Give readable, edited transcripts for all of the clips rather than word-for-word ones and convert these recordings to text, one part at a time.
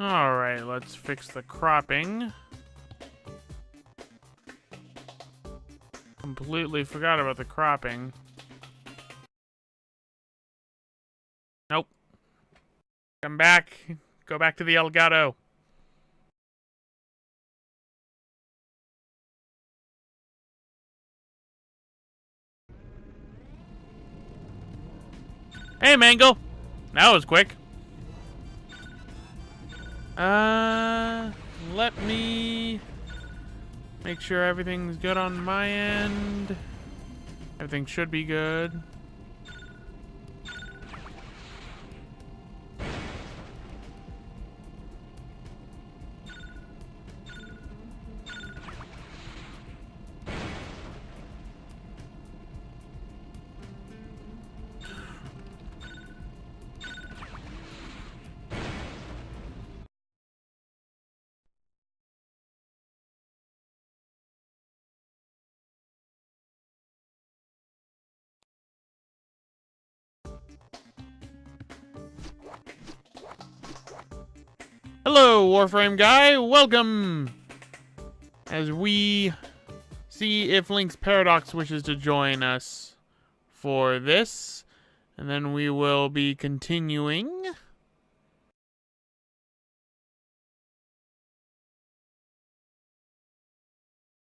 Alright, let's fix the cropping. Completely forgot about the cropping. Nope. Come back. Go back to the Elgato. Hey, Mangle. That was quick. Let me make sure everything's good on my end. Everything should be good. Hello, Warframe guy. Welcome. As we see if Link's Paradox wishes to join us for this, and then we will be continuing.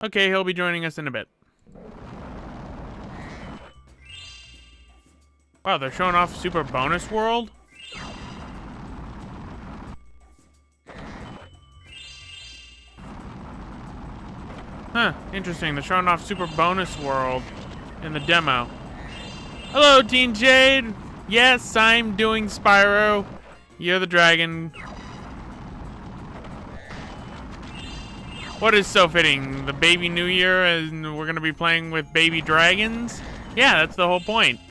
Okay, he'll be joining us in a bit. Wow, they're showing off Super Bonus World? Huh, interesting. They're showing off Super Bonus World in the demo. Hello, Teen Jade. Yes, I'm doing Spyro. You're the dragon. What is so fitting? The baby new year and we're going to be playing with baby dragons? Yeah, that's the whole point.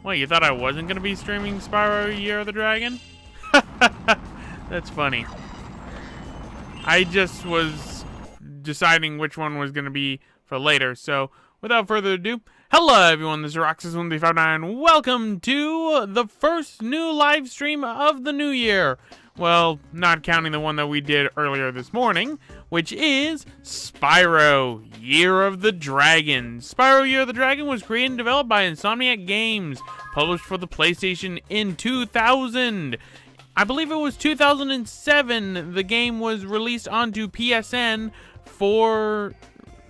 What, you thought I wasn't going to be streaming Spyro Year of the Dragon? That's funny. I just was deciding which one was going to be for later. So, without further ado, hello everyone, this is Roxas1359. Welcome to the first new live stream of the new year. Well, not counting the one that we did earlier this morning, which is Spyro Year of the Dragon. Spyro Year of the Dragon was created and developed by Insomniac Games, published for the PlayStation in 2000. I believe it was 2007 the game was released onto PSN for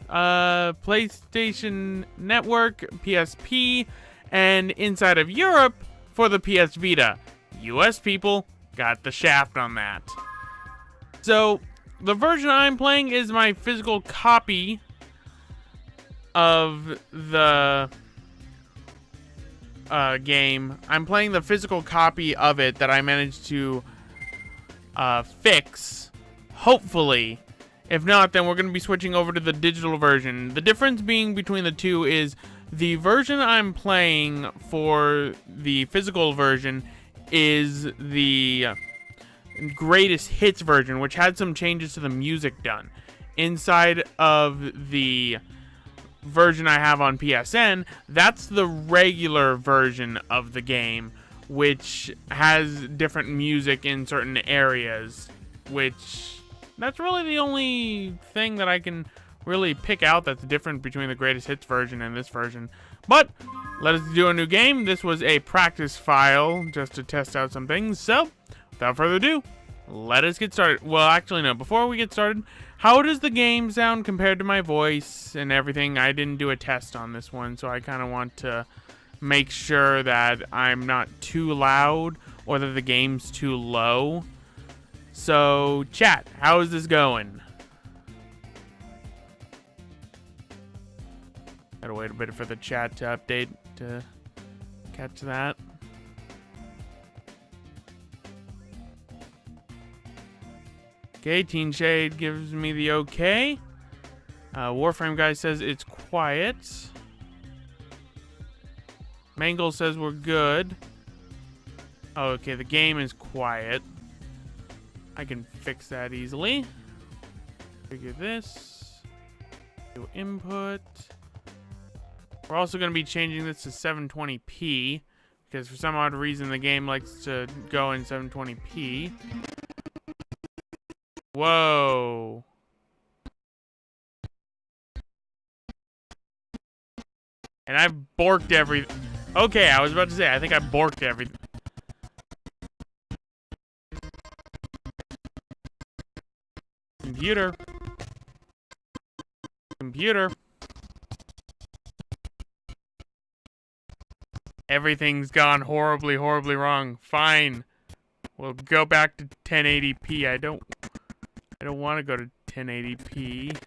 PlayStation Network, PSP, and inside of Europe for the PS Vita. US people got the shaft on that. So, the version I'm playing is my physical copy of the game. I'm playing the physical copy of it that I managed to fix, hopefully. If not, then we're going to be switching over to the digital version. The difference being between the two is the version I'm playing for the physical version is the greatest hits version, which had some changes to the music done. Inside of the version I have on PSN, that's the regular version of the game, which has different music in certain areas, which that's really the only thing that I can really pick out that's different between the greatest hits version and this version. But let us do a new game. This was a practice file just to test out some things. So, without further ado, let us get started. Well, actually, no. Before we get started, how does the game sound compared to my voice and everything? I didn't do a test on this one, so I kind of want to make sure that I'm not too loud or that the game's too low. So, chat, how is this going? Gotta wait a bit for the chat to update to catch that. Okay, Teen Shade gives me the okay. Warframe guy says it's quiet. Mangle says we're good. Oh, okay, the game is quiet. I can fix that easily. Figure this. Do input. We're also going to be changing this to 720p because for some odd reason the game likes to go in 720p. And I borked everything. Okay, I was about to say, I think I borked everything. Computer. Computer. Everything's gone horribly, horribly wrong. Fine. We'll go back to 1080p. I don't want to go to 1080p.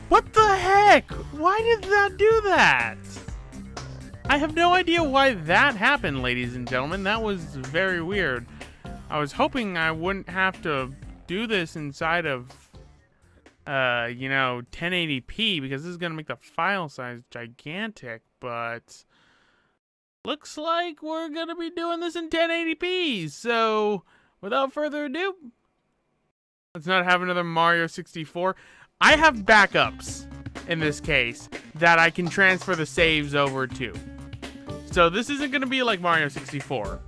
What the heck? Why did that do that? I have no idea why that happened, ladies and gentlemen. That was very weird. I was hoping I wouldn't have to do this inside of, 1080p, because this is going to make the file size gigantic, but looks like we're going to be doing this in 1080p. So, without further ado, let's not have another Mario 64. I have backups in this case that I can transfer the saves over to. So this isn't going to be like Mario 64.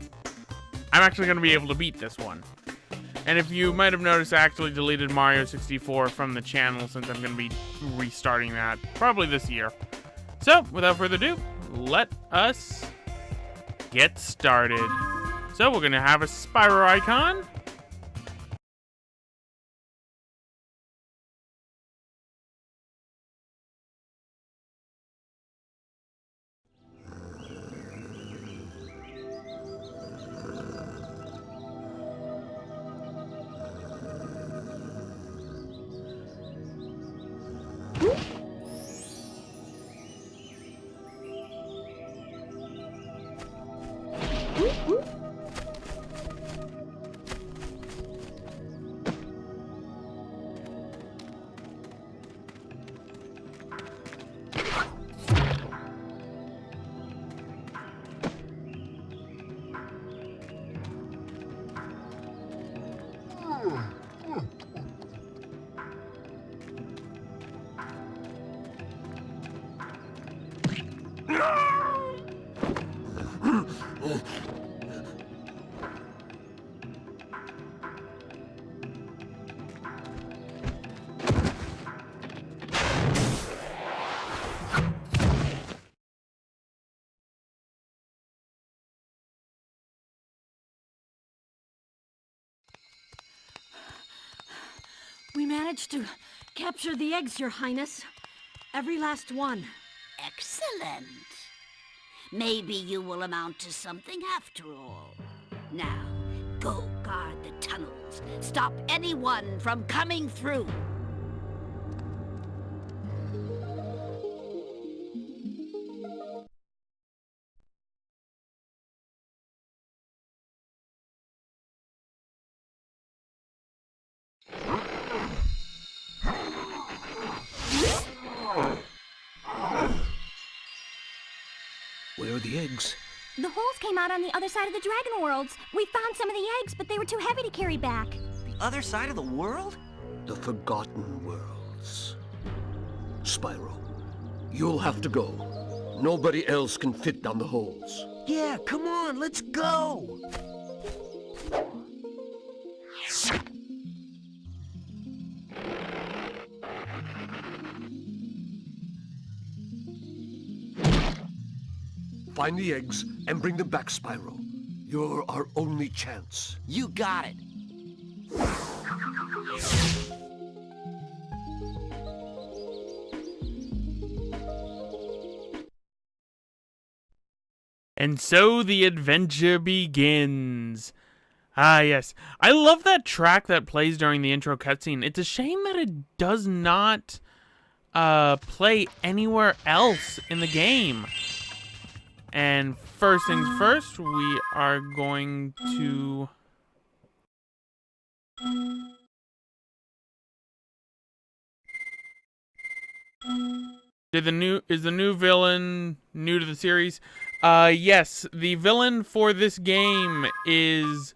I'm actually going to be able to beat this one. And if you might have noticed, I actually deleted Mario 64 from the channel since I'm going to be restarting that probably this year. So, without further ado, let us get started. So, we're going to have a Spyro icon. We managed to capture the eggs, Your Highness. Every last one. Excellent. Maybe you will amount to something after all. Now, go guard the tunnels. Stop anyone from coming through. Where are the eggs? The holes came out on the other side of the Dragon Worlds. We found some of the eggs, but they were too heavy to carry back. The other side of the world? The Forgotten Worlds. Spyro, you'll have to go. Nobody else can fit down the holes. Yeah, come on, let's go! Find the eggs and bring them back, Spyro. You're our only chance. You got it. And so the adventure begins. Ah, yes. I love that track that plays during the intro cutscene. It's a shame that it does not play anywhere else in the game. And first things first, we are going to... Is the new villain new to the series? Yes, the villain for this game is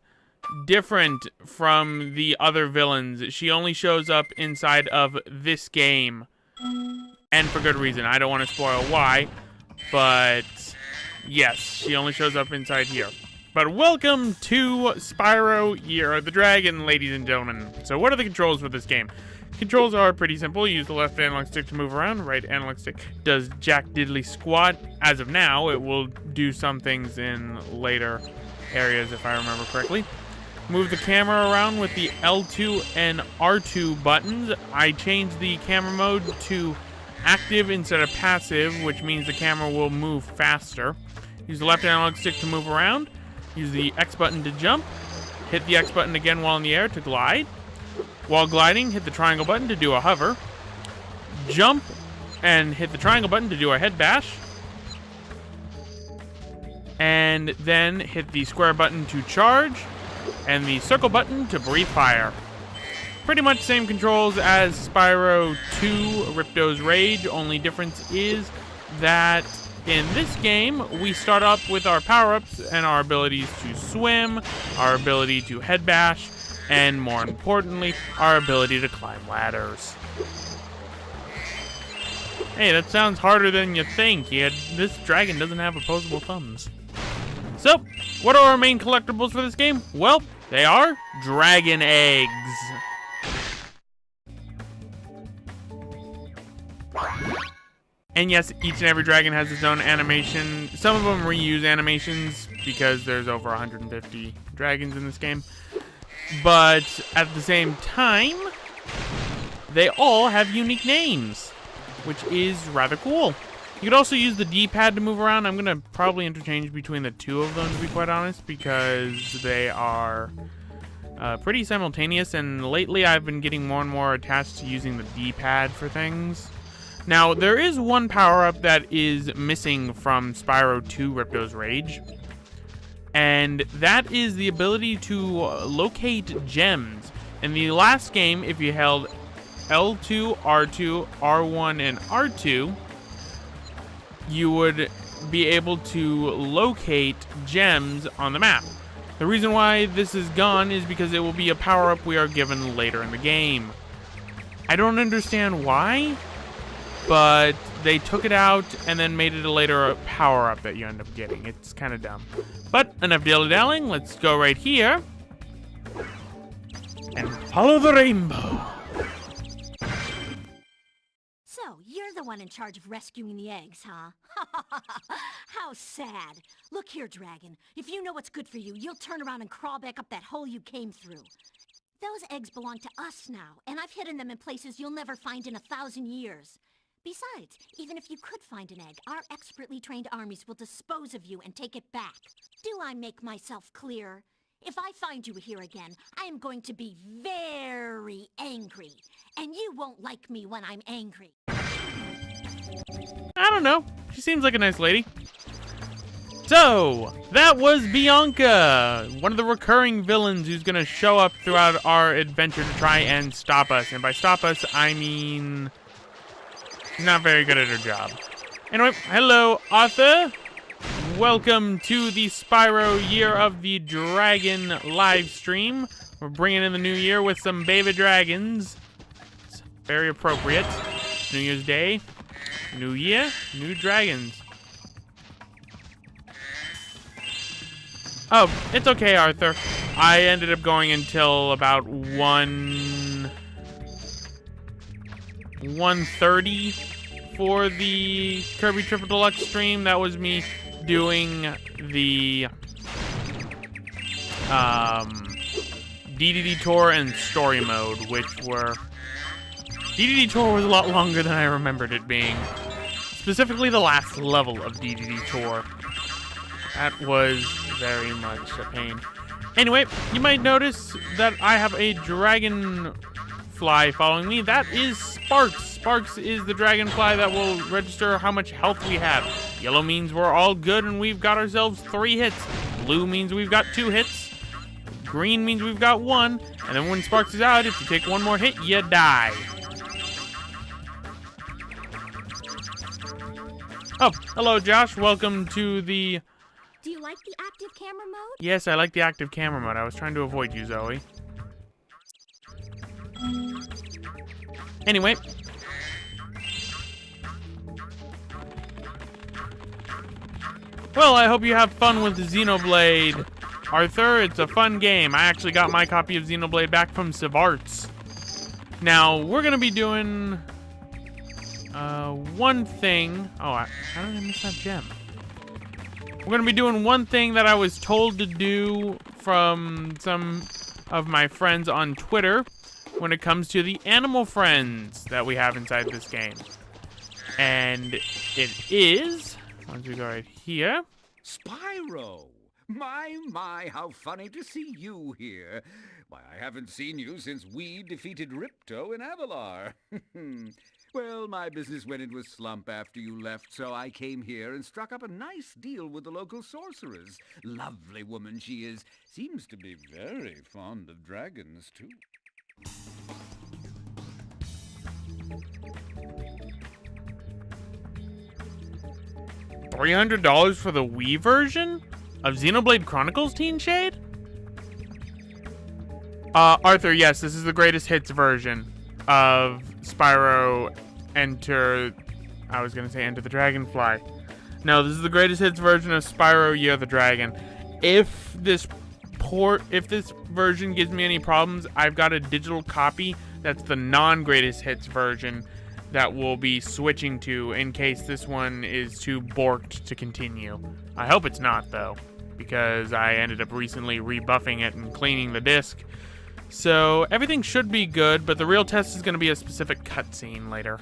different from the other villains. She only shows up inside of this game. And for good reason. I don't want to spoil why, but yes, she only shows up inside here. But welcome to Spyro Year of the Dragon, ladies and gentlemen. So what are the controls for this game? Controls are pretty simple. Use the left analog stick to move around. Right analog stick does jack diddly squat. As of now, it will do some things in later areas if I remember correctly. Move the camera around with the L2 and R2 buttons. I changed the camera mode to active instead of passive, which means the camera will move faster. Use the left analog stick to move around. Use the X button to jump. Hit the X button again while in the air to glide. While gliding, hit the triangle button to do a hover. Jump and hit the triangle button to do a head bash. And then hit the square button to charge. And the circle button to breathe fire. Pretty much same controls as Spyro 2 Ripto's Rage. Only difference is that in this game, we start up with our power-ups and our abilities to swim, our ability to head bash, and more importantly, our ability to climb ladders. Hey, that sounds harder than you think. This dragon doesn't have opposable thumbs. So, what are our main collectibles for this game? Well, they are dragon eggs. And yes, each and every dragon has its own animation. Some of them reuse animations because there's over 150 dragons in this game. But at the same time, they all have unique names, which is rather cool. You could also use the D-pad to move around. I'm going to probably interchange between the two of them, to be quite honest, because they are pretty simultaneous. And lately, I've been getting more and more attached to using the D-pad for things. Now, there is one power-up that is missing from Spyro 2 Ripto's Rage, and that is the ability to locate gems. In the last game, if you held L2, R2, R1, and R2, you would be able to locate gems on the map. The reason why this is gone is because it will be a power-up we are given later in the game. I don't understand why, but they took it out and then made it a later power-up that you end up getting. It's kind of dumb. But enough dilly-dallying. Let's go right here and follow the rainbow. So, you're the one in charge of rescuing the eggs, huh? How sad. Look here, Dragon. If you know what's good for you, you'll turn around and crawl back up that hole you came through. Those eggs belong to us now, and I've hidden them in places you'll never find in 1,000 years. Besides, even if you could find an egg, our expertly trained armies will dispose of you and take it back. Do I make myself clear? If I find you here again, I am going to be very angry. And you won't like me when I'm angry. I don't know. She seems like a nice lady. So, that was Bianca, one of the recurring villains who's going to show up throughout our adventure to try and stop us. And by stop us, I mean she's not very good at her job. Anyway, hello, Arthur. Welcome to the Spyro Year of the Dragon live stream. We're bringing in the new year with some baby dragons. It's very appropriate. New Year's Day, new year, new dragons. Oh, it's okay, Arthur. I ended up going until about 1:30 for the Kirby Triple Deluxe stream. That was me doing the DDD Tour and Story Mode, which were... DDD Tour was a lot longer than I remembered it being. Specifically the last level of DDD Tour. That was very much a pain. Anyway, you might notice that I have a dragonfly following me. That is Sparks. Sparks is the dragonfly that will register how much health we have. Yellow means we're all good and we've got ourselves 3 hits. Blue means we've got 2 hits. Green means we've got 1. And then when Sparks is out, if you take 1 more hit, you die. Oh, hello, Josh. Welcome to the... Do you like the active camera mode? Yes, I like the active camera mode. I was trying to avoid you, Zoe. Anyway. Well, I hope you have fun with Xenoblade Arthur. It's a fun game. I actually got my copy of Xenoblade back from Civ Arts. Now, we're going to be doing one thing. Oh, how did I miss that gem? We're going to be doing one thing that I was told to do from some of my friends on Twitter when it comes to the animal friends that we have inside this game. And it is, once we go right here. Spyro! My, how funny to see you here. Why, I haven't seen you since we defeated Ripto in Avalar. Well, my business went into a slump after you left, so I came here and struck up a nice deal with the local sorceress. Lovely woman she is. Seems to be very fond of dragons, too. $300 for the Wii version of Xenoblade Chronicles Teen Shade? Arthur, yes, this is the greatest hits version of Spyro Enter the Dragonfly. No, this is the greatest hits version of Spyro Year of the Dragon. If this version gives me any problems, I've got a digital copy that's the non-greatest hits version that we'll be switching to in case this one is too borked to continue. I hope it's not, though, because I ended up recently rebuffing it and cleaning the disc. So everything should be good, but the real test is going to be a specific cutscene later.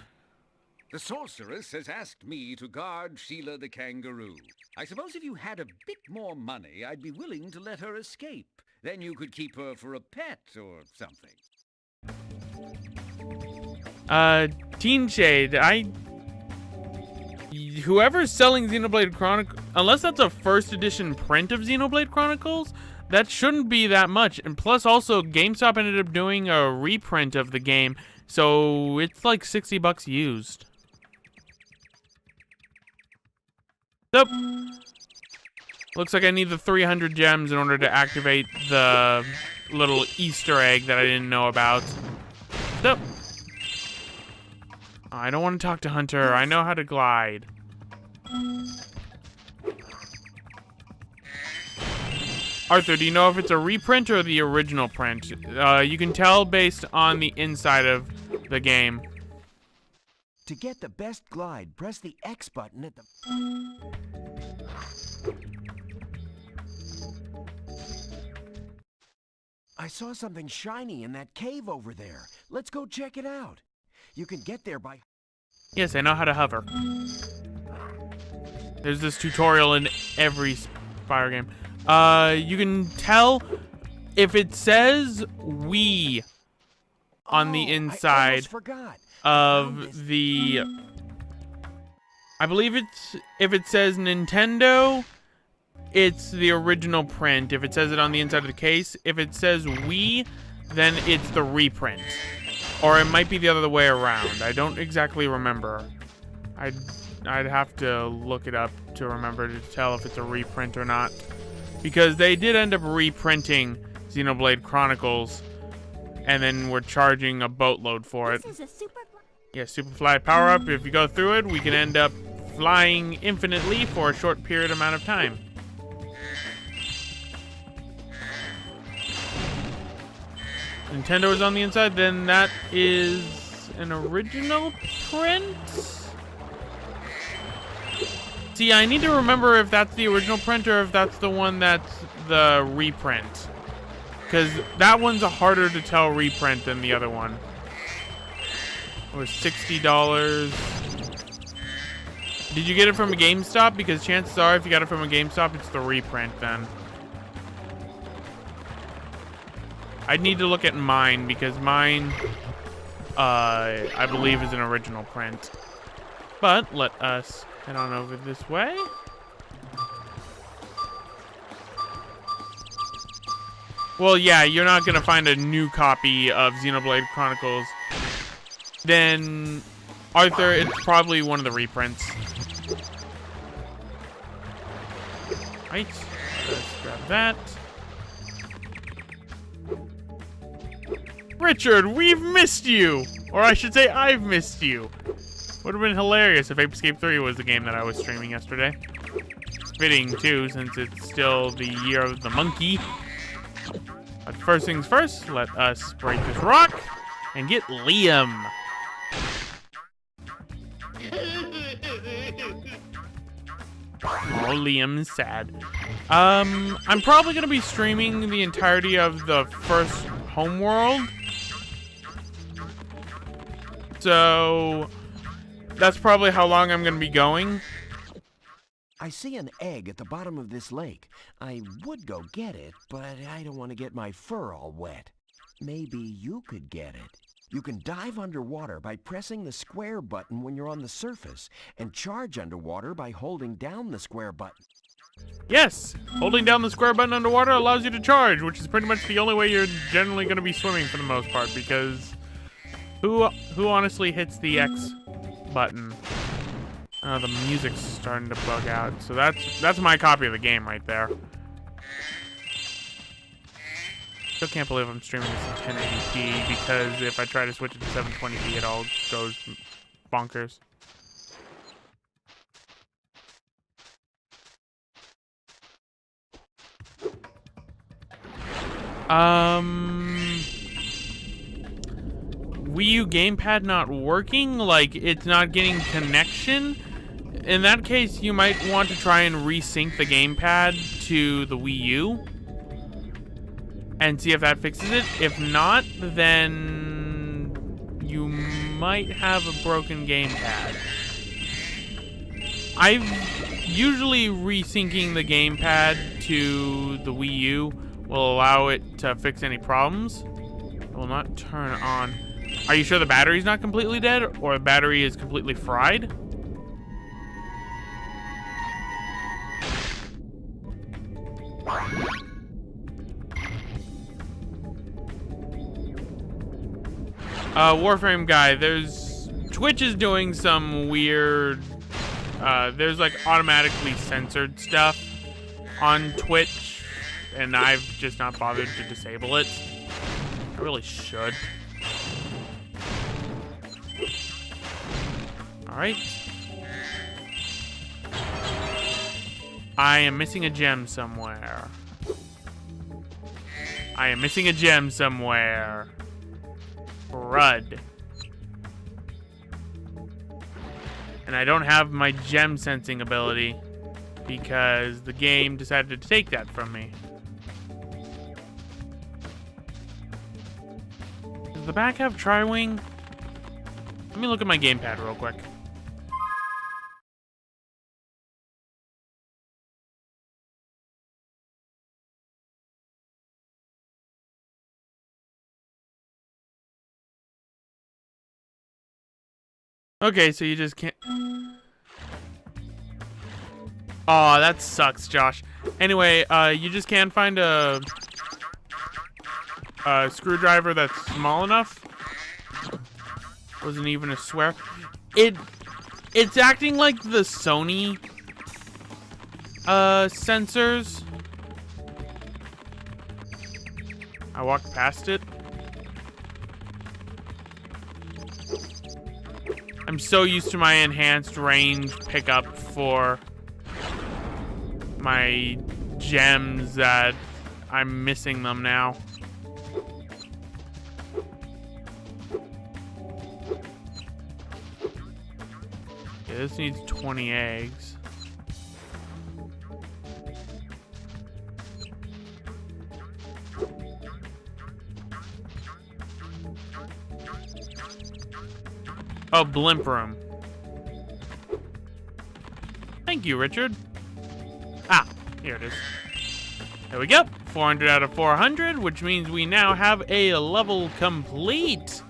The sorceress has asked me to guard Sheila the kangaroo. I suppose if you had a bit more money, I'd be willing to let her escape. Then you could keep her for a pet or something. Teen Shade, whoever's selling Xenoblade Chronicles, unless that's a first edition print of Xenoblade Chronicles, that shouldn't be that much. And plus also, GameStop ended up doing a reprint of the game, so it's like $60 used. Yep. Looks like I need the 300 gems in order to activate the little Easter egg that I didn't know about. Yep. I don't want to talk to Hunter. I know how to glide. Arthur, do you know if it's a reprint or the original print? You can tell based on the inside of the game. To get the best glide, press the X button at the... I saw something shiny in that cave over there. Let's go check it out. You can get there by... Yes, I know how to hover. There's this tutorial in every Spyro game. You can tell if it says "we" on the inside of the... I believe if it says Nintendo, it's the original print. If it says it on the inside of the case, if it says "we," then it's the reprint. Or it might be the other way around. I don't exactly remember. I'd have to look it up to remember to tell if it's a reprint or not. Because they did end up reprinting Xenoblade Chronicles, and then we're charging a boatload for it. This is a super... Yeah, Superfly power-up. If you go through it, we can end up flying infinitely for a short period amount of time. Nintendo is on the inside, then that is an original print? See, I need to remember if that's the original print or if that's the one that's the reprint. Because that one's a harder to tell reprint than the other one. It was $60. Did you get it from a GameStop? Because chances are if you got it from a GameStop, it's the reprint then. I'd need to look at mine because mine, I believe, is an original print. But let us head on over this way. Well, yeah, you're not going to find a new copy of Xenoblade Chronicles. Then, Arthur, it's probably one of the reprints. Right. Let's grab that. Richard, we've missed you! Or I should say, I've missed you. Would have been hilarious if Ape Escape 3 was the game that I was streaming yesterday. Fitting, too, since it's still the year of the monkey. But first things first, let us break this rock and get Liam. Oh, Liam's sad. I'm probably going to be streaming the entirety of the first homeworld. So, that's probably how long I'm going to be going. I see an egg at the bottom of this lake. I would go get it, but I don't want to get my fur all wet. Maybe you could get it. You can dive underwater by pressing the square button when you're on the surface, and charge underwater by holding down the square button. Yes, holding down the square button underwater allows you to charge, which is pretty much the only way you're generally going to be swimming for the most part, because who honestly hits the X button? Oh, the music's starting to bug out, so that's my copy of the game right there. Still can't believe I'm streaming this in 1080p, because if I try to switch it to 720p, it all goes bonkers. Wii U gamepad not working? Like, it's not getting connection? In that case, you might want to try and resync the gamepad to the Wii U and see if that fixes it. If not, then you might have a broken gamepad. I've usually resyncing the gamepad to the Wii U will allow it to fix any problems. It will not turn on. Are you sure the battery's not completely dead, or the battery is completely fried? Warframe guy, Twitch is doing some weird, there's like automatically censored stuff on Twitch, and I've just not bothered to disable it. I really should. Alright. I am missing a gem somewhere. I am missing a gem somewhere. Crud. And I don't have my gem sensing ability because the game decided to take that from me. Does the back have Tri-Wing? Let me look at my gamepad real quick. Okay, so you just can't... Aw, that sucks, Josh. Anyway, you just can't find a screwdriver that's small enough? Wasn't even a swear. It's acting like the Sony sensors. I walked past it. I'm so used to my enhanced range pickup for my gems that I'm missing them now. Yeah, this needs 20 eggs. Oh, blimp room. Thank you, Richard. Ah, here it is. There we go. 400 out of 400, which means we now have a level complete.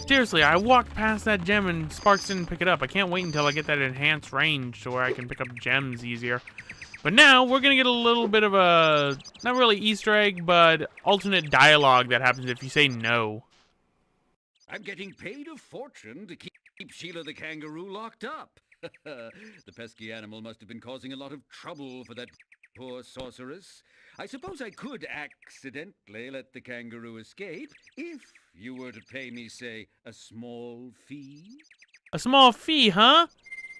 Seriously, I walked past that gem and Sparks didn't pick it up. I can't wait until I get that enhanced range to where I can pick up gems easier. But now, we're going to get a little bit of a, not really Easter egg, but alternate dialogue that happens if you say no. I'm getting paid a fortune to keep Sheila the kangaroo locked up. The pesky animal must have been causing a lot of trouble for that poor sorceress. I suppose I could accidentally let the kangaroo escape if you were to pay me, say, a small fee. A small fee, huh?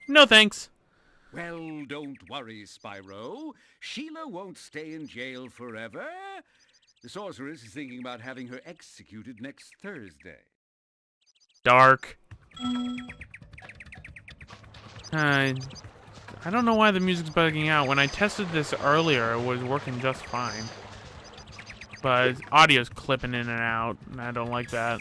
No thanks. Well, don't worry, Spyro. Sheila won't stay in jail forever. The sorceress is thinking about having her executed next Thursday. Dark. I don't know why the music's bugging out. When I tested this earlier, it was working just fine. But audio's clipping in and out, and I don't like that.